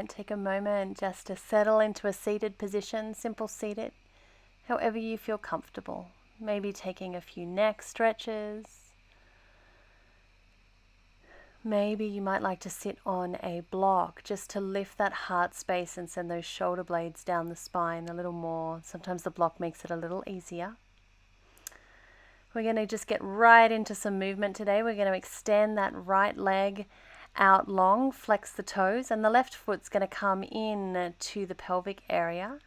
might take a moment just to settle into a seated position, simple seated, however you feel comfortable. Maybe taking a few neck stretches. Maybe you might like to sit on a block just to lift that heart space and send those shoulder blades down the spine a little more. Sometimes the block makes it a little easier. We're going to just get right into some movement today. We're going to extend that right leg out long, flex the toes, and the left foot's going to come in to the pelvic area.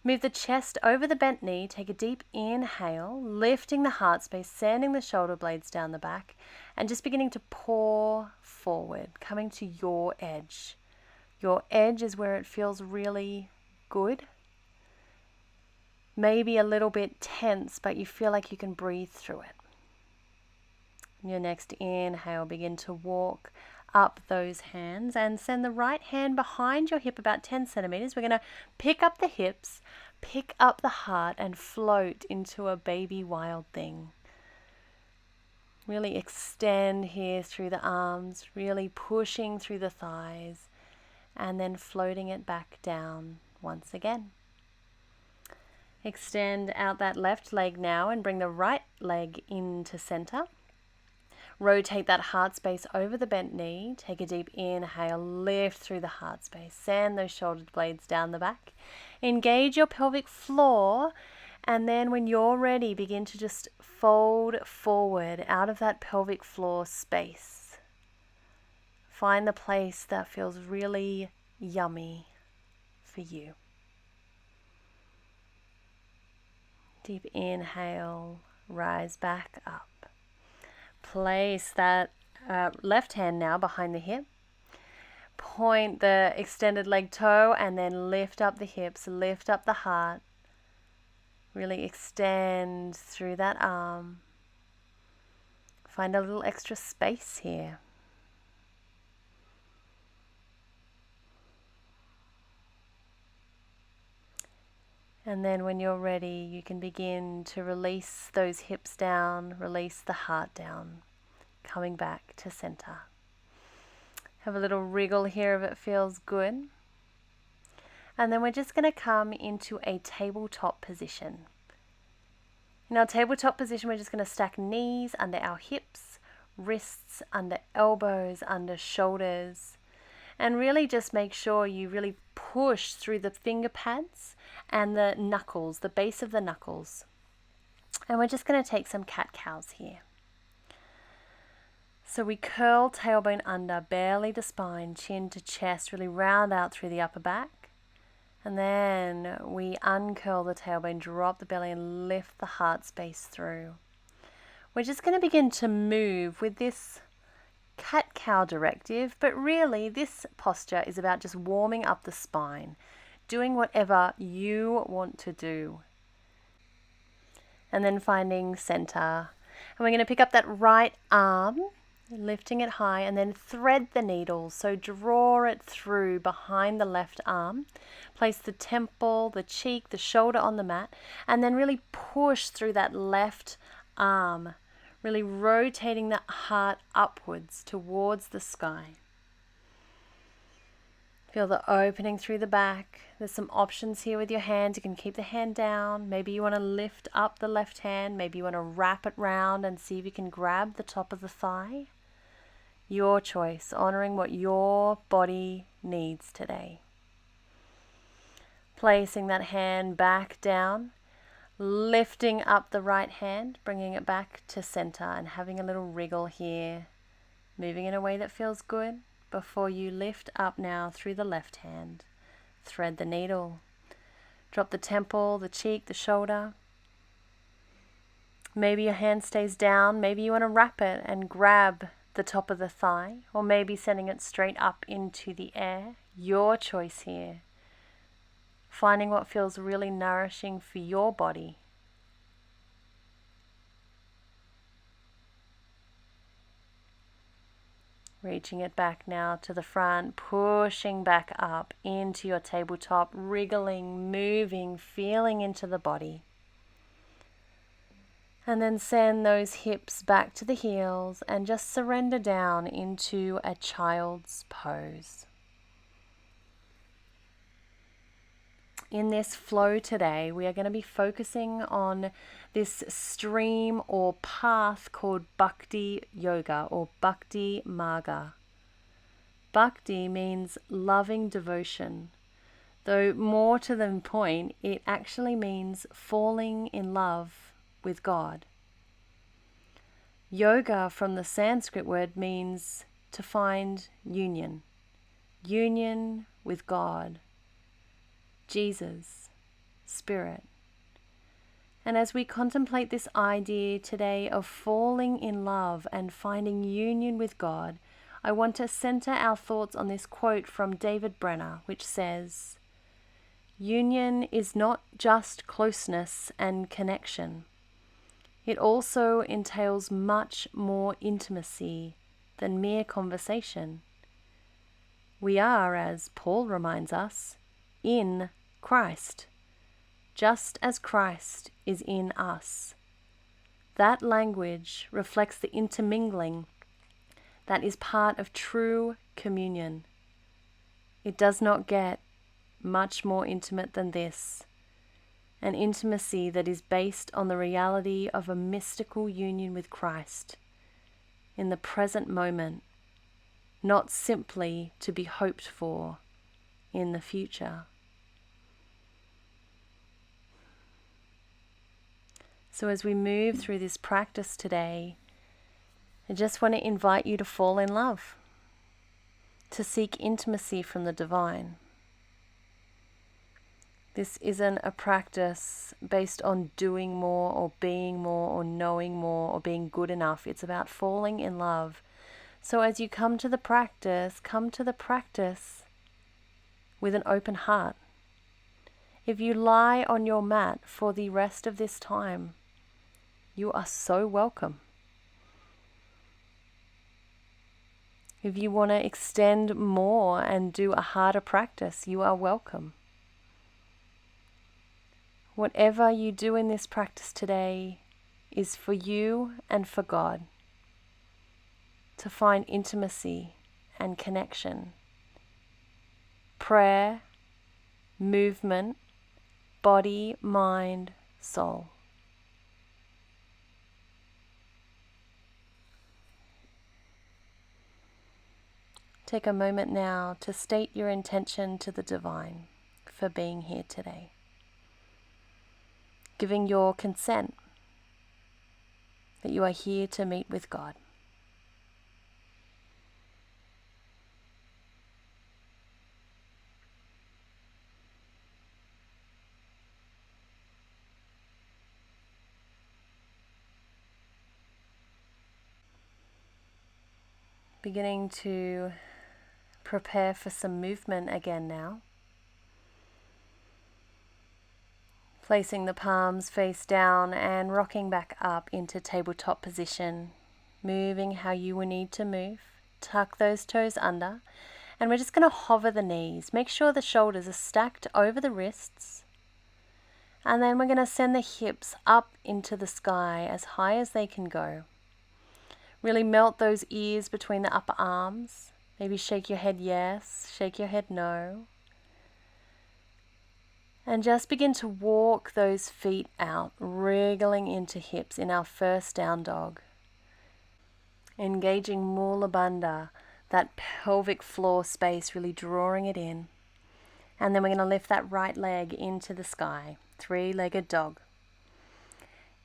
Move the chest over the bent knee, take a deep inhale, lifting the heart space, sending the shoulder blades down the back, and just beginning to pour forward, coming to your edge. Your edge is where it feels really good. Maybe a little bit tense, but you feel like you can breathe through it. Your next inhale, begin to walk up those hands and send the right hand behind your hip about 10 centimeters. We're going to pick up the hips, pick up the heart, and float into a baby wild thing. Really extend here through the arms, really pushing through the thighs, and then floating it back down once again. Extend out that left leg now and bring the right leg into center. Rotate that heart space over the bent knee. Take a deep inhale, lift through the heart space. Send those shoulder blades down the back. Engage your pelvic floor, and then when you're ready, begin to just fold forward out of that pelvic floor space. Find the place that feels really yummy for you. Deep inhale, rise back up. Place that left hand now behind the hip. Point the extended leg toe and then lift up the hips, lift up the heart. Really extend through that arm. Find a little extra space here. And then when you're ready, you can begin to release those hips down, release the heart down, coming back to center. Have a little wriggle here if it feels good. And then we're just going to come into a tabletop position. In our tabletop position, we're just going to stack knees under our hips, wrists under elbows, under shoulders, and really just make sure you really push through the finger pads and the knuckles, the base of the knuckles. And we're just going to take some cat-cows here. So we curl tailbone under, belly to spine, chin to chest, really round out through the upper back. And then we uncurl the tailbone, drop the belly and lift the heart space through. We're just going to begin to move with this cat-cow directive, but really this posture is about just warming up the spine, doing whatever you want to do. And then finding center. And we're going to pick up that right arm, lifting it high, and then thread the needle. So draw it through behind the left arm. Place the temple, the cheek, the shoulder on the mat, and then really push through that left arm, really rotating the heart upwards towards the sky. Feel the opening through the back. There's some options here with your hands. You can keep the hand down. Maybe you want to lift up the left hand. Maybe you want to wrap it round and see if you can grab the top of the thigh. Your choice, honoring what your body needs today. Placing that hand back down, lifting up the right hand, bringing it back to center and having a little wriggle here, moving in a way that feels good before you lift up now through the left hand. Thread the needle, drop the temple, the cheek, the shoulder. Maybe your hand stays down, maybe you want to wrap it and grab the top of the thigh, or maybe sending it straight up into the air. Your choice here. Finding what feels really nourishing for your body. Reaching it back now to the front, pushing back up into your tabletop, wriggling, moving, feeling into the body. And then send those hips back to the heels and just surrender down into a child's pose. In this flow today, we are going to be focusing on this stream or path called Bhakti Yoga or Bhakti Marga. Bhakti means loving devotion, though more to the point, it actually means falling in love with God. Yoga from the Sanskrit word means to find union with God, Jesus, Spirit. And as we contemplate this idea today of falling in love and finding union with God, I want to center our thoughts on this quote from David Brenner, which says, "Union is not just closeness and connection. It also entails much more intimacy than mere conversation. We are, as Paul reminds us, in Christ, just as Christ is in us." That language reflects the intermingling that is part of true communion. It does not get much more intimate than this, an intimacy that is based on the reality of a mystical union with Christ in the present moment, not simply to be hoped for in the future. So as we move through this practice today, I just want to invite you to fall in love, to seek intimacy from the divine. This isn't a practice based on doing more or being more or knowing more or being good enough. It's about falling in love. So as you come to the practice with an open heart. If you lie on your mat for the rest of this time, you are so welcome. If you want to extend more and do a harder practice, you are welcome. Whatever you do in this practice today is for you and for God, to find intimacy and connection. Prayer, movement, body, mind, soul. Take a moment now to state your intention to the divine for being here today. Giving your consent that you are here to meet with God. Beginning to prepare for some movement again now. Placing the palms face down and rocking back up into tabletop position. Moving how you will need to move. Tuck those toes under. And we're just going to hover the knees. Make sure the shoulders are stacked over the wrists. And then we're going to send the hips up into the sky as high as they can go. Really melt those ears between the upper arms. Maybe shake your head yes, shake your head no. And just begin to walk those feet out, wriggling into hips in our first down dog. Engaging Mula Bandha, that pelvic floor space, really drawing it in. And then we're going to lift that right leg into the sky, three-legged dog.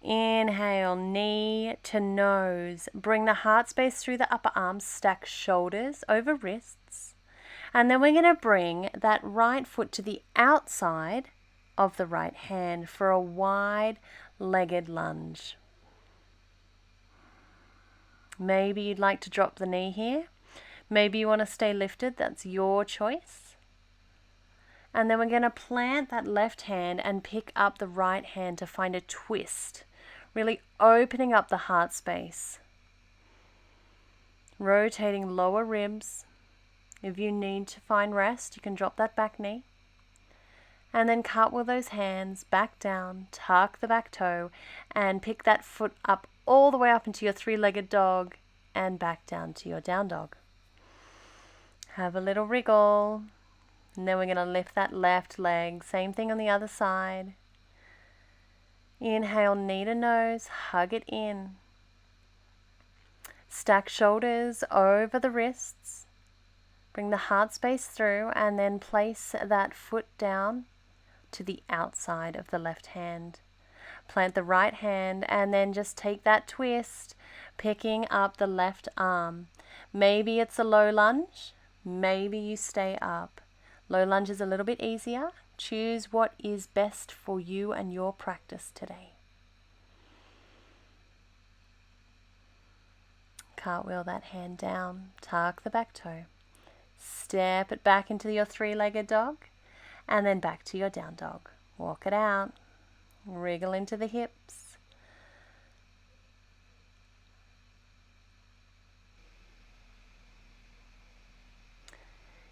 Inhale, knee to nose. Bring the heart space through the upper arms, stack shoulders over wrists. And then we're going to bring that right foot to the outside of the right hand for a wide-legged lunge. Maybe you'd like to drop the knee here. Maybe you want to stay lifted. That's your choice. And then we're going to plant that left hand and pick up the right hand to find a twist. Really opening up the heart space. Rotating lower ribs. If you need to find rest, you can drop that back knee. And then cartwheel those hands back down, tuck the back toe, and pick that foot up all the way up into your three-legged dog and back down to your down dog. Have a little wriggle. And then we're going to lift that left leg. Same thing on the other side. Inhale, knee to nose, hug it in. Stack shoulders over the wrists. Bring the heart space through and then place that foot down to the outside of the left hand. Plant the right hand and then just take that twist, picking up the left arm. Maybe it's a low lunge, maybe you stay up. Low lunge is a little bit easier. Choose what is best for you and your practice today. Cartwheel that hand down, tuck the back toe. Step it back into your three-legged dog and then back to your down dog. Walk it out. Wriggle into the hips.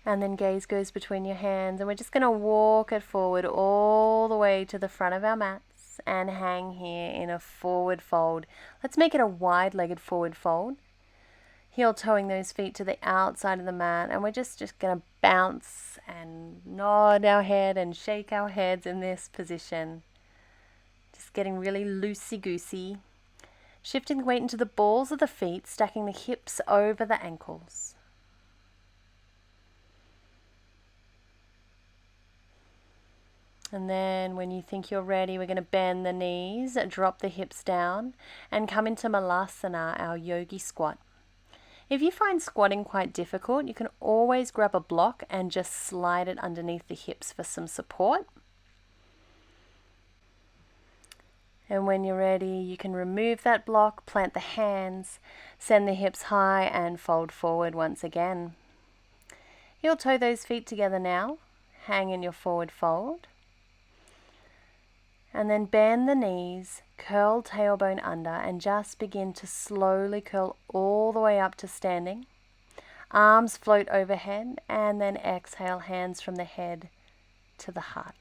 And then gaze goes between your hands and we're just going to walk it forward all the way to the front of our mats and hang here in a forward fold. Let's make it a wide-legged forward fold. Heel toeing those feet to the outside of the mat, and we're just going to bounce and nod our head and shake our heads in this position. Just getting really loosey-goosey. Shifting the weight into the balls of the feet, stacking the hips over the ankles. And then when you think you're ready, we're going to bend the knees, drop the hips down, and come into Malasana, our yogi squat. If you find squatting quite difficult, you can always grab a block and just slide it underneath the hips for some support. And when you're ready, you can remove that block, plant the hands, send the hips high and fold forward once again. Heel toe those feet together now, hang in your forward fold. And then bend the knees, curl tailbone under and just begin to slowly curl all the way up to standing. Arms float overhead and then exhale, hands from the head to the heart.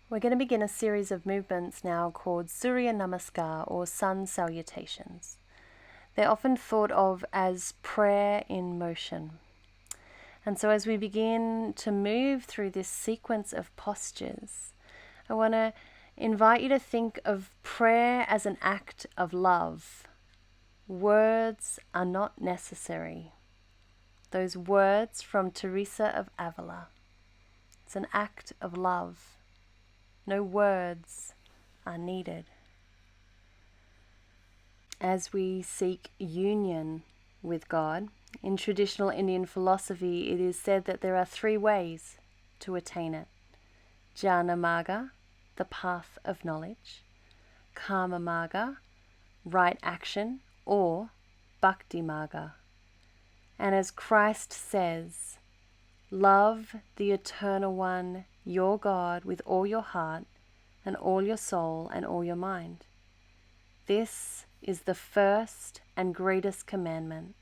We're going to begin a series of movements now called Surya Namaskar or sun salutations. They're often thought of as prayer in motion. And so as we begin to move through this sequence of postures, I want to invite you to think of prayer as an act of love. Words are not necessary. Those words from Teresa of Avila. It's an act of love. No words are needed. As we seek union with God, in traditional Indian philosophy, it is said that there are 3 ways to attain it. Jnana Marga, the path of knowledge, Karma Marga, right action, or Bhakti Marga. And as Christ says, love the Eternal One, your God, with all your heart and all your soul and all your mind. This is the first and greatest commandment.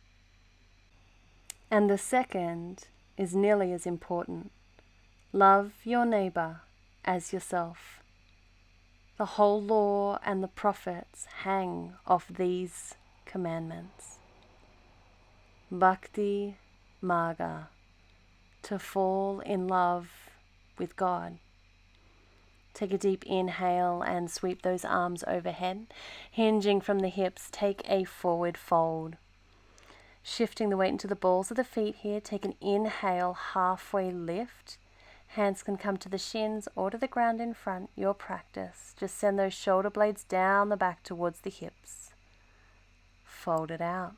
And the second is nearly as important. Love your neighbor as yourself. The whole law and the prophets hang off these commandments. Bhakti Marga, to fall in love with God. Take a deep inhale and sweep those arms overhead. Hinging from the hips, take a forward fold. Shifting the weight into the balls of the feet here, take an inhale, halfway lift. Hands can come to the shins or to the ground in front, your practice. Just send those shoulder blades down the back towards the hips. Fold it out.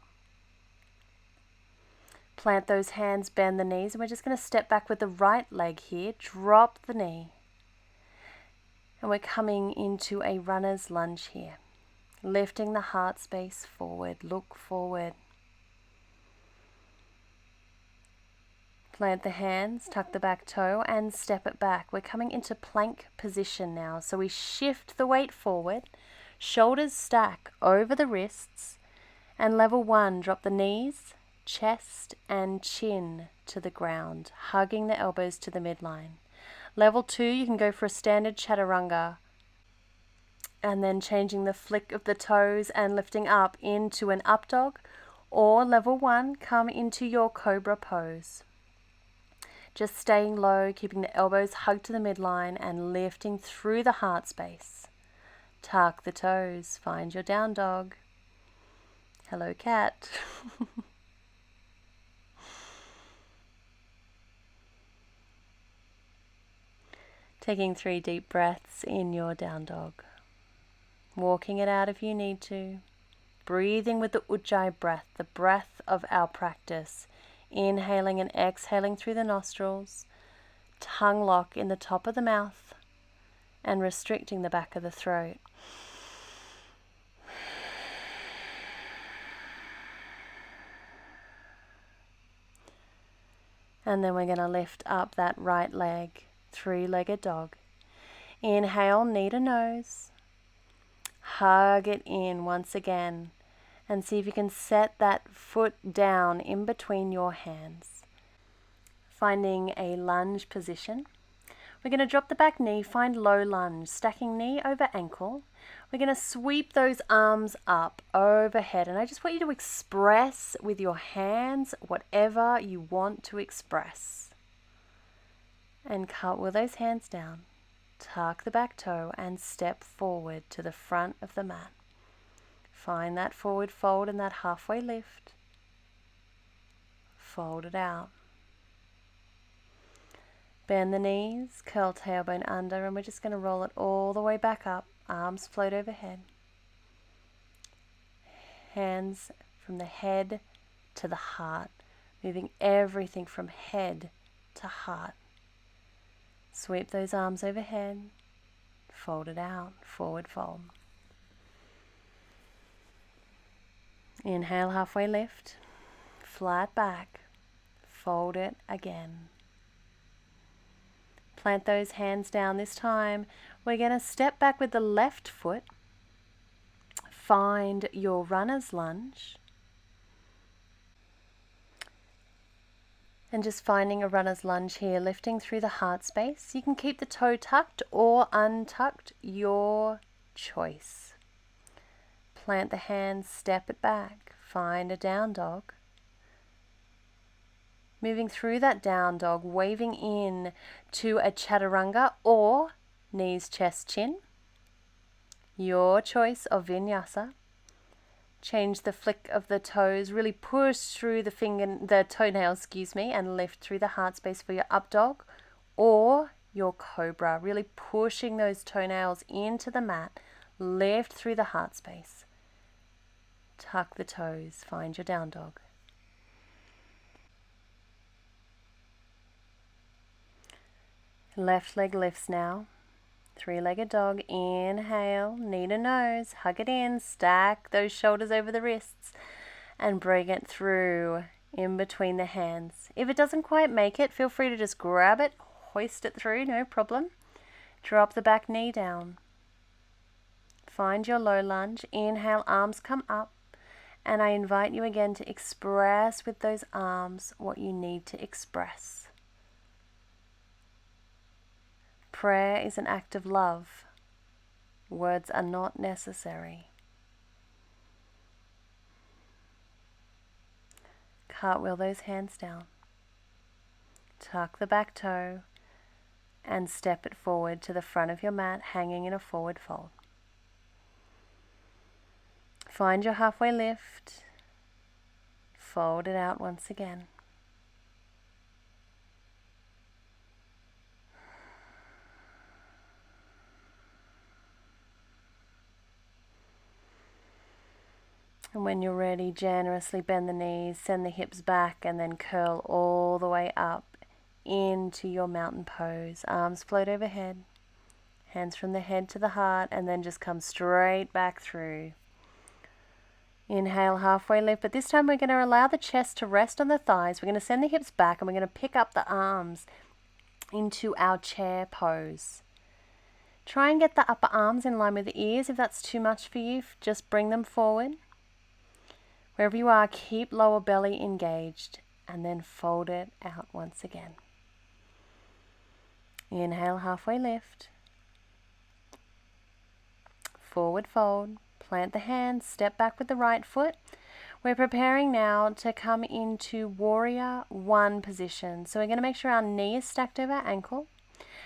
Plant those hands, bend the knees, and we're just going to step back with the right leg here. Drop the knee. And we're coming into a runner's lunge here. Lifting the heart space forward, look forward. Plant the hands, tuck the back toe and step it back. We're coming into plank position now. So we shift the weight forward, shoulders stack over the wrists, and level 1, drop the knees, chest and chin to the ground, hugging the elbows to the midline. Level 2, you can go for a standard chaturanga, and then changing the flick of the toes and lifting up into an up dog, or level 1, come into your cobra pose. Just staying low, keeping the elbows hugged to the midline and lifting through the heart space. Tuck the toes, find your down dog. Hello, cat. Taking 3 deep breaths in your down dog. Walking it out if you need to. Breathing with the Ujjayi breath, the breath of our practice. Inhaling and exhaling through the nostrils. Tongue lock in the top of the mouth and restricting the back of the throat. And then we're going to lift up that right leg, 3-legged dog. Inhale, knee to nose. Hug it in once again. And see if you can set that foot down in between your hands. Finding a lunge position. We're going to drop the back knee, find low lunge, stacking knee over ankle. We're going to sweep those arms up overhead, and I just want you to express with your hands whatever you want to express. And cartwheel those hands down, tuck the back toe and step forward to the front of the mat. Find that forward fold and that halfway lift. Fold it out. Bend the knees, curl tailbone under, and we're just going to roll it all the way back up. Arms float overhead. Hands from the head to the heart, moving everything from head to heart. Sweep those arms overhead, fold it out, forward fold. Inhale, halfway lift, flat back, fold it again. Plant those hands down. This time we're going to step back with the left foot. Find your runner's lunge. And just finding a runner's lunge here, lifting through the heart space. You can keep the toe tucked or untucked, your choice. Plant the hands, step it back. Find a down dog. Moving through that down dog, waving in to a chaturanga or knees, chest, chin. Your choice of vinyasa. Change the flick of the toes, really push through the toenails, and lift through the heart space for your up dog or your cobra. Really pushing those toenails into the mat, lift through the heart space. Tuck the toes, find your down dog. Left leg lifts now. 3-legged dog. Inhale, knee to nose, hug it in, stack those shoulders over the wrists and bring it through in between the hands. If it doesn't quite make it, feel free to just grab it, hoist it through, no problem. Drop the back knee down. Find your low lunge. Inhale, arms come up, and I invite you again to express with those arms what you need to express. Prayer is an act of love. Words are not necessary. Cartwheel those hands down. Tuck the back toe and step it forward to the front of your mat, hanging in a forward fold. Find your halfway lift. Fold it out once again. And when you're ready, generously bend the knees, send the hips back, and then curl all the way up into your mountain pose. Arms float overhead, hands from the head to the heart, and then just come straight back through. Inhale, halfway lift, but this time we're going to allow the chest to rest on the thighs. We're going to send the hips back, and we're going to pick up the arms into our chair pose. Try and get the upper arms in line with the ears. If that's too much for you, just bring them forward. Wherever you are, keep lower belly engaged and then fold it out once again. Inhale, halfway lift. Forward fold. Plant the hands, step back with the right foot. We're preparing now to come into warrior one position. So we're going to make sure our knee is stacked over our ankle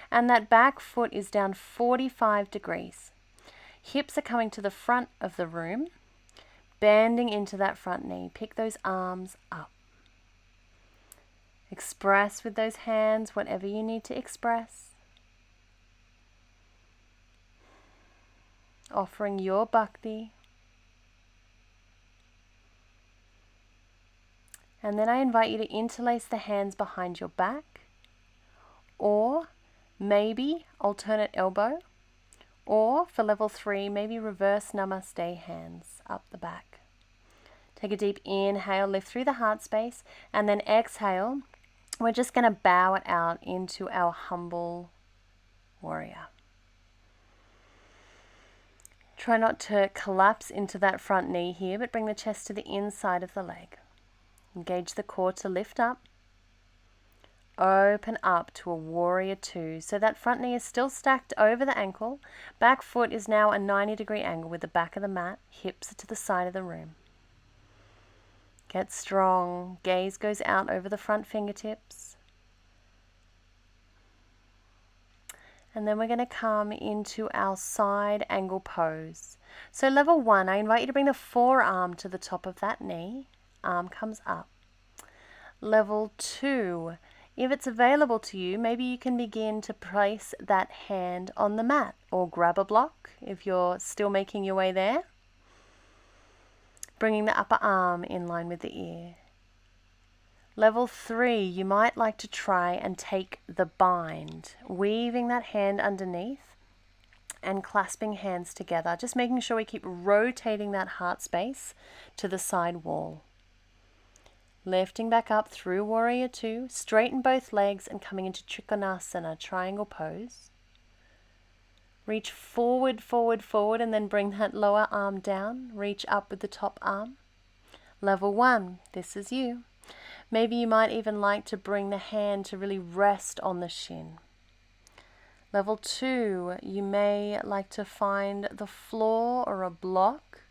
and that back foot is down 45 degrees. Hips are coming to the front of the room, bending into that front knee. Pick those arms up. Express with those hands whatever you need to express. Offering your bhakti. And then I invite you to interlace the hands behind your back, or maybe alternate elbow, or for level 3, maybe reverse namaste hands up the back. Take a deep inhale, lift through the heart space, and then exhale. We're just going to bow it out into our humble warrior. Try not to collapse into that front knee here, but bring the chest to the inside of the leg. Engage the core to lift up. Open up to a warrior 2. So that front knee is still stacked over the ankle. Back foot is now a 90-degree angle with the back of the mat. Hips are to the side of the room. Get strong. Gaze goes out over the front fingertips. And then we're going to come into our side angle pose. So level 1, I invite you to bring the forearm to the top of that knee. Arm comes up. Level 2, if it's available to you, maybe you can begin to place that hand on the mat or grab a block if you're still making your way there. Bringing the upper arm in line with the ear. Level 3, you might like to try and take the bind, weaving that hand underneath and clasping hands together, just making sure we keep rotating that heart space to the side wall. Lifting back up through warrior 2, straighten both legs and coming into Trikonasana, triangle pose. Reach forward, forward, forward, and then bring that lower arm down. Reach up with the top arm. Level 1, this is you. Maybe you might even like to bring the hand to really rest on the shin. Level 2, you may like to find the floor or a block.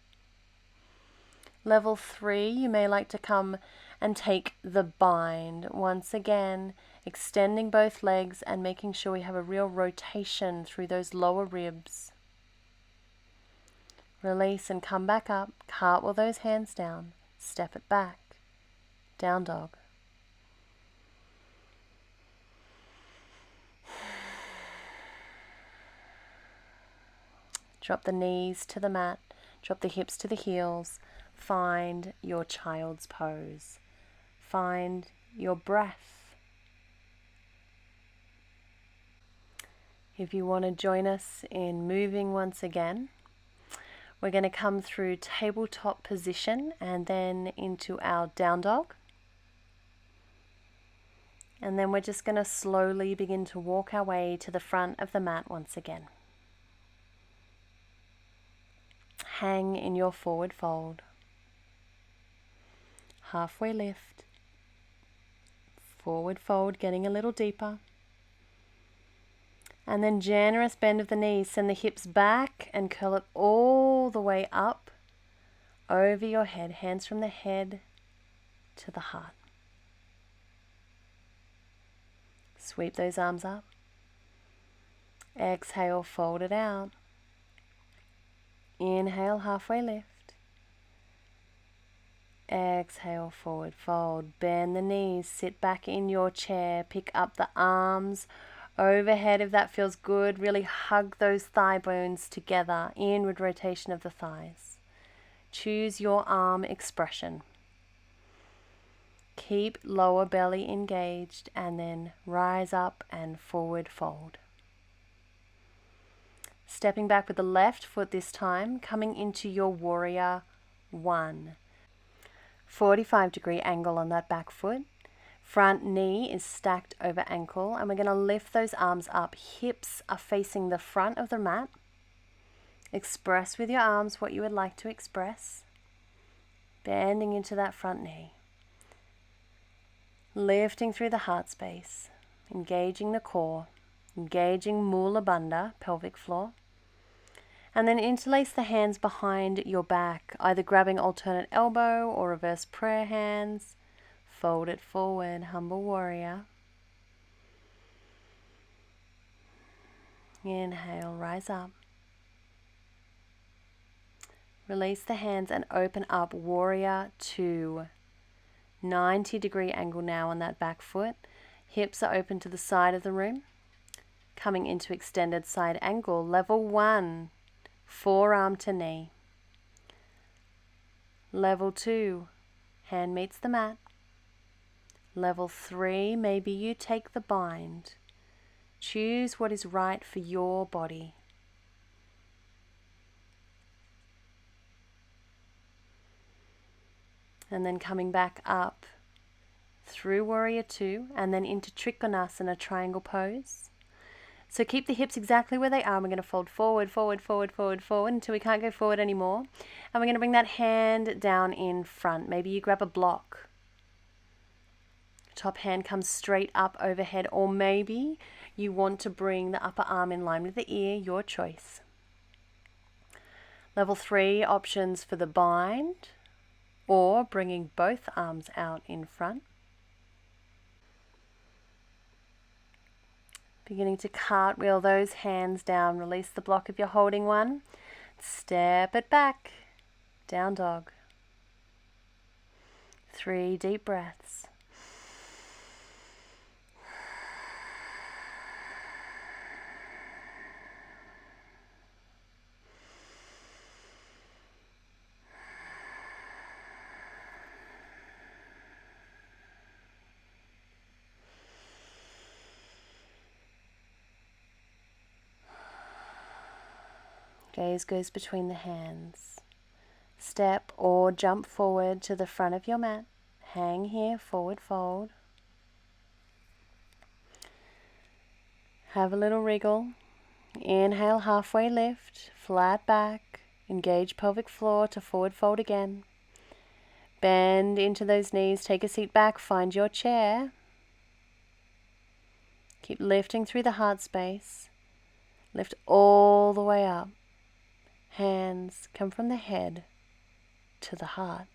Level 3, you may like to come and take the bind. Once again, extending both legs and making sure we have a real rotation through those lower ribs. Release and come back up. Cartwheel those hands down. Step it back. Down dog. Drop the knees to the mat. Drop the hips to the heels. Find your child's pose. Find your breath. If you want to join us in moving once again, we're going to come through tabletop position and then into our down dog. And then we're just going to slowly begin to walk our way to the front of the mat once again. Hang in your forward fold. Halfway lift. Forward fold, getting a little deeper. And then generous bend of the knees. Send the hips back and curl it all the way up over your head. Hands from the head to the heart. Sweep those arms up. Exhale, fold it out. Inhale, halfway lift. Exhale, forward fold. Bend the knees, sit back in your chair. Pick up the arms overhead if that feels good. Really hug those thigh bones together. Inward rotation of the thighs. Choose your arm expression. Keep lower belly engaged and then rise up and forward fold. Stepping back with the left foot this time, coming into your warrior 1. 45-degree angle on that back foot. Front knee is stacked over ankle and we're going to lift those arms up. Hips are facing the front of the mat. Express with your arms what you would like to express. Bending into that front knee. Lifting through the heart space. Engaging the core. Engaging Mula Bandha, pelvic floor. And then interlace the hands behind your back, either grabbing alternate elbow or reverse prayer hands. Fold it forward, humble warrior. Inhale, rise up. Release the hands and open up, warrior two. 90-degree angle now on that back foot. Hips are open to the side of the room. Coming into extended side angle. Level 1, forearm to knee. Level 2, hand meets the mat. Level 3, maybe you take the bind. Choose what is right for your body. And then coming back up through warrior two and then into Trikonasana, triangle pose. So keep the hips exactly where they are. We're going to fold forward, forward, forward, forward, forward until we can't go forward anymore. And we're going to bring that hand down in front. Maybe you grab a block. Top hand comes straight up overhead, or maybe you want to bring the upper arm in line with the ear, your choice. Level 3 options for the bind, or bringing both arms out in front. Beginning to cartwheel those hands down. Release the block if you're holding one. Step it back. Down dog. 3 deep breaths. Gaze goes between the hands. Step or jump forward to the front of your mat. Hang here, forward fold. Have a little wriggle. Inhale, halfway lift, flat back. Engage pelvic floor to forward fold again. Bend into those knees, take a seat back, find your chair. Keep lifting through the heart space. Lift all the way up. Hands come from the head to the heart.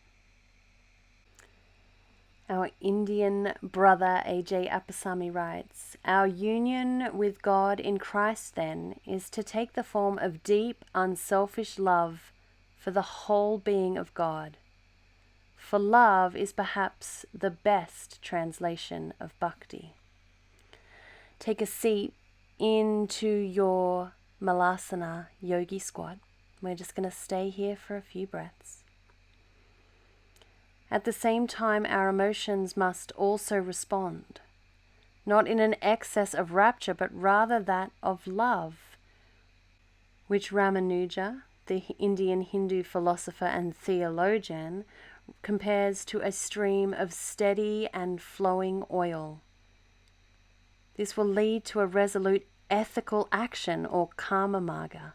Our Indian brother A.J. Appasamy writes, "Our union with God in Christ then is to take the form of deep, unselfish love for the whole being of God. For love is perhaps the best translation of Bhakti." Take a seat into your Malasana yogi squat. We're just going to stay here for a few breaths. At the same time, our emotions must also respond, not in an excess of rapture, but rather that of love, which Ramanuja, the Indian Hindu philosopher and theologian, compares to a stream of steady and flowing oil. This will lead to a resolute ethical action, or karma marga,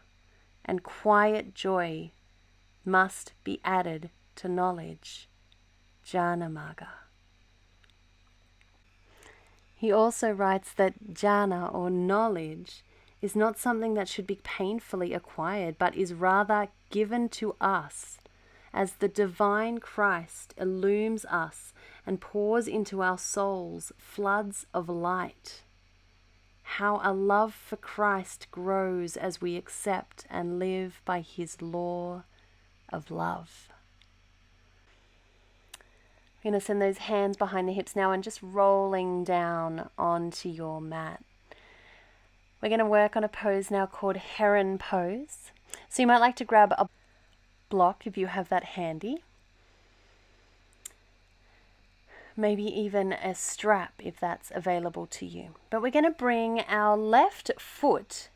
and quiet joy must be added to knowledge, jnana marga. He also writes that jnana, or knowledge, is not something that should be painfully acquired, but is rather given to us as the divine Christ illumes us and pours into our souls floods of light. How our love for Christ grows as we accept and live by His law of love. We're going to send those hands behind the hips now and just rolling down onto your mat. We're going to work on a pose now called heron pose. So you might like to grab a block if you have that handy. Maybe even a strap if that's available to you. But we're going to bring our left foot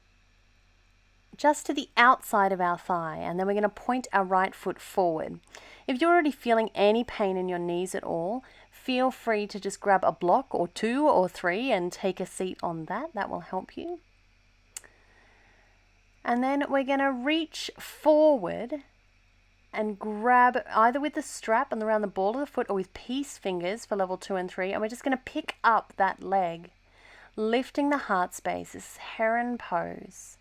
just to the outside of our thigh, and then we're going to point our right foot forward. If you're already feeling any pain in your knees at all, feel free to just grab a block or 2 or 3 and take a seat on that. That will help you. And then we're going to reach forward and grab either with the strap and around the ball of the foot or with peace fingers for level 2 and 3. And we're just going to pick up that leg, lifting the heart space. This is heron pose.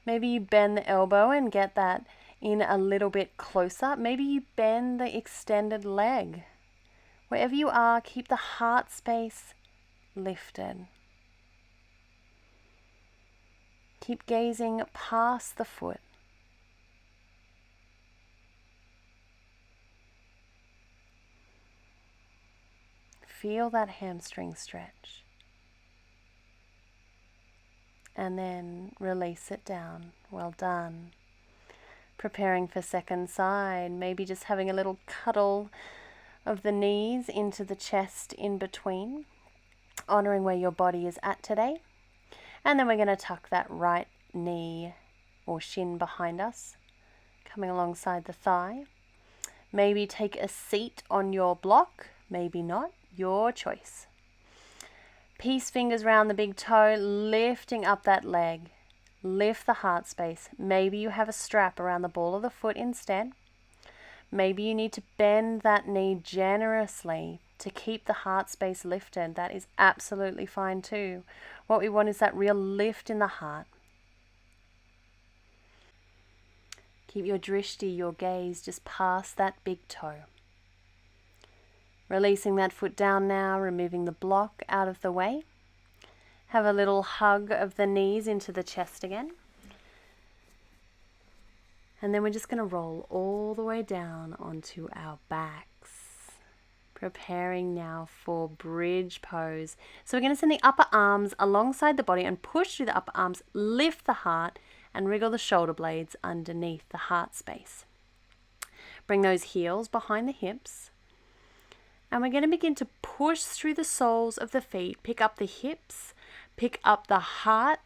Maybe you bend the elbow and get that in a little bit closer. Maybe you bend the extended leg. Wherever you are, keep the heart space lifted. Keep gazing past the foot. Feel that hamstring stretch. And then release it down. Well done. Preparing for second side. Maybe just having a little cuddle of the knees into the chest in between. Honoring where your body is at today. And then we're going to tuck that right knee or shin behind us, coming alongside the thigh. Maybe take a seat on your block, maybe not, your choice. Peace fingers round the big toe, lifting up that leg. Lift the heart space. Maybe you have a strap around the ball of the foot instead. Maybe you need to bend that knee generously to keep the heart space lifted. That is absolutely fine too. What we want is that real lift in the heart. Keep your drishti, your gaze, just past that big toe. Releasing that foot down now, removing the block out of the way. Have a little hug of the knees into the chest again. And then we're just going to roll all the way down onto our backs. Preparing now for bridge pose. So we're going to send the upper arms alongside the body and push through the upper arms, lift the heart and wriggle the shoulder blades underneath the heart space. Bring those heels behind the hips. And we're going to begin to push through the soles of the feet. Pick up the hips, pick up the heart.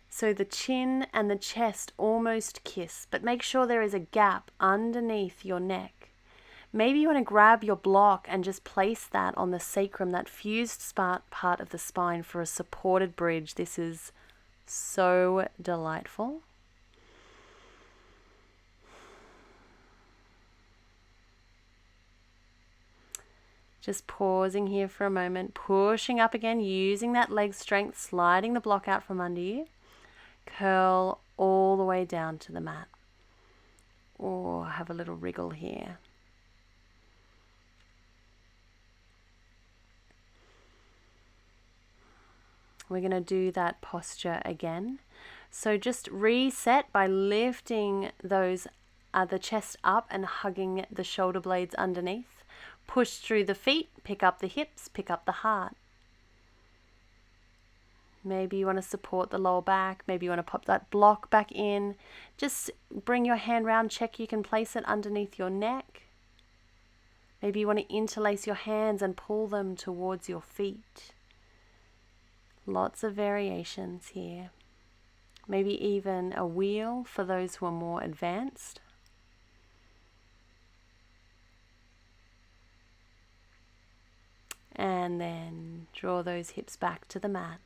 So the chin and the chest almost kiss, but make sure there is a gap underneath your neck. Maybe you want to grab your block and just place that on the sacrum, that fused part of the spine for a supported bridge. This is so delightful. Just pausing here for a moment, pushing up again, using that leg strength, sliding the block out from under you. Curl all the way down to the mat. Or have a little wriggle here. We're going to do that posture again. So just reset by lifting the chest up and hugging the shoulder blades underneath. Push through the feet, pick up the hips, pick up the heart. Maybe you want to support the lower back. Maybe you want to pop that block back in. Just bring your hand round, check you can place it underneath your neck. Maybe you want to interlace your hands and pull them towards your feet. Lots of variations here. Maybe even a wheel for those who are more advanced. And then draw those hips back to the mat.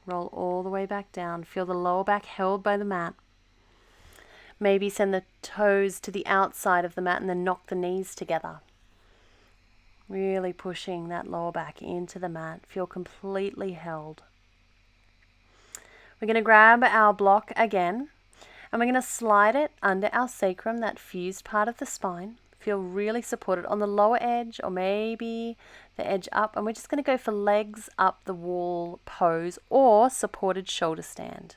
Roll all the way back down. Feel the lower back held by the mat. Maybe send the toes to the outside of the mat and then knock the knees together. Really pushing that lower back into the mat. Feel completely held. We're going to grab our block again and we're going to slide it under our sacrum, that fused part of the spine. Feel really supported on the lower edge or maybe the edge up. And we're just going to go for legs up the wall pose or supported shoulder stand.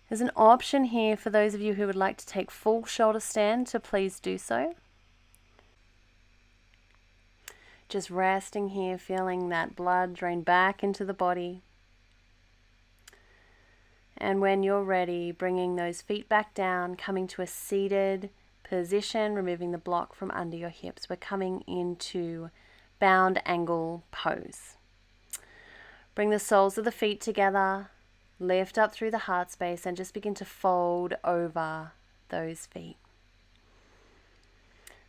There's an option here for those of you who would like to take full shoulder stand to please do so. Just resting here, feeling that blood drain back into the body. And when you're ready, bringing those feet back down, coming to a seated position, removing the block from under your hips. We're coming into bound angle pose. Bring the soles of the feet together, lift up through the heart space and just begin to fold over those feet.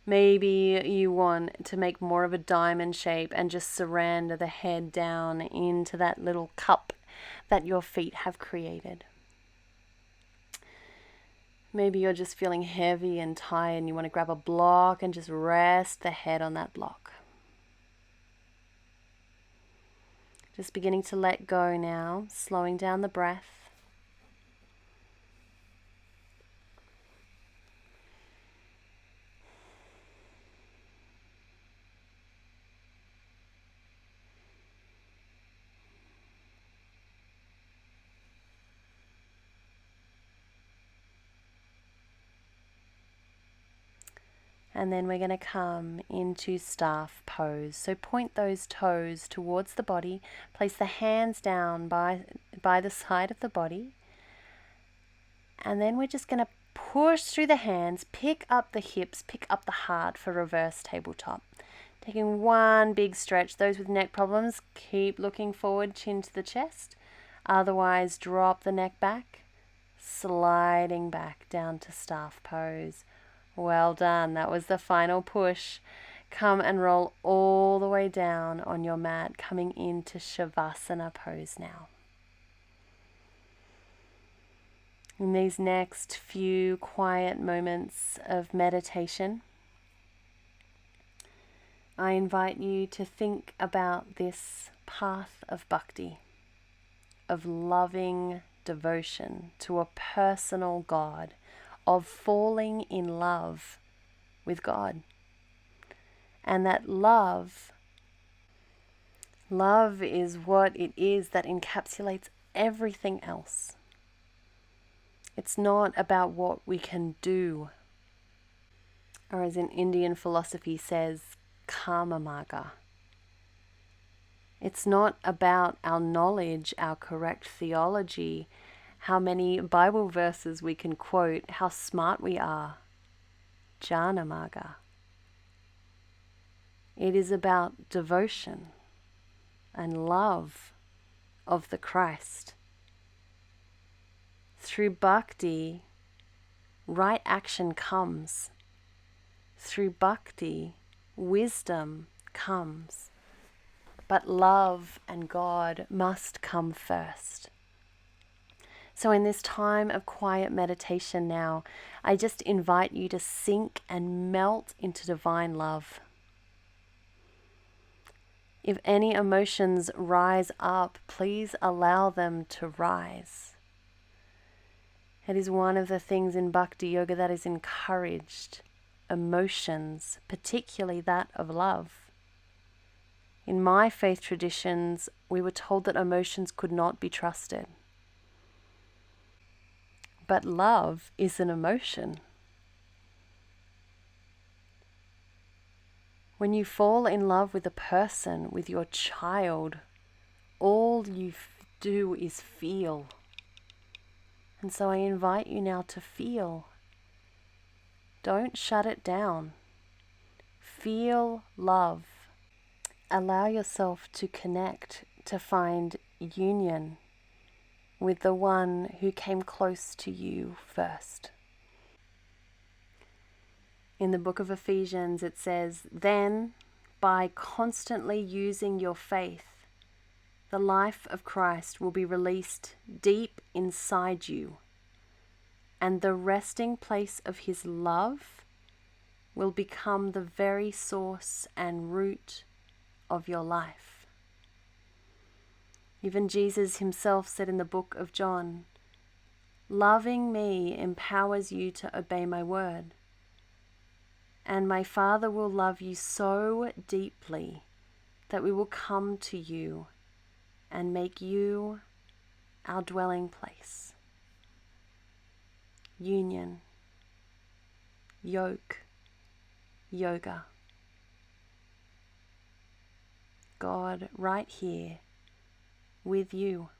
Maybe you want to make more of a diamond shape and just surrender the head down into that little cup that your feet have created. Maybe you're just feeling heavy and tired and you want to grab a block and just rest the head on that block. Just beginning to let go now, slowing down the breath. And then we're going to come into staff pose. So point those toes towards the body. Place the hands down by the side of the body. And then we're just going to push through the hands, pick up the hips, pick up the heart for reverse tabletop. Taking one big stretch. Those with neck problems, keep looking forward, chin to the chest. Otherwise, drop the neck back, sliding back down to staff pose. Well done. That was the final push. Come and roll all the way down on your mat, coming into Shavasana pose now. In these next few quiet moments of meditation, I invite you to think about this path of bhakti, of loving devotion to a personal God, of falling in love with God. And that love is what it is that encapsulates everything else. It's not about what we can do, or as in Indian philosophy says, karma marga. It's not about our knowledge, our correct theology, how many Bible verses we can quote, how smart we are. Jnana marga. It is about devotion and love of the Christ. Through bhakti, right action comes. Through bhakti, wisdom comes. But love and God must come first. So in this time of quiet meditation now, I just invite you to sink and melt into divine love. If any emotions rise up, please allow them to rise. It is one of the things in Bhakti Yoga that is encouraged, emotions, particularly that of love. In my faith traditions, we were told that emotions could not be trusted. But love is an emotion. When you fall in love with a person, with your child, all you do is feel. And so I invite you now to feel. Don't shut it down. Feel love. Allow yourself to connect, to find union with the one who came close to you first. In the book of Ephesians, it says, "Then, by constantly using your faith, the life of Christ will be released deep inside you, and the resting place of his love will become the very source and root of your life." Even Jesus himself said in the book of John, "Loving me empowers you to obey my word. And my Father will love you so deeply that we will come to you and make you our dwelling place." Union, yoke, yoga. God right here with you.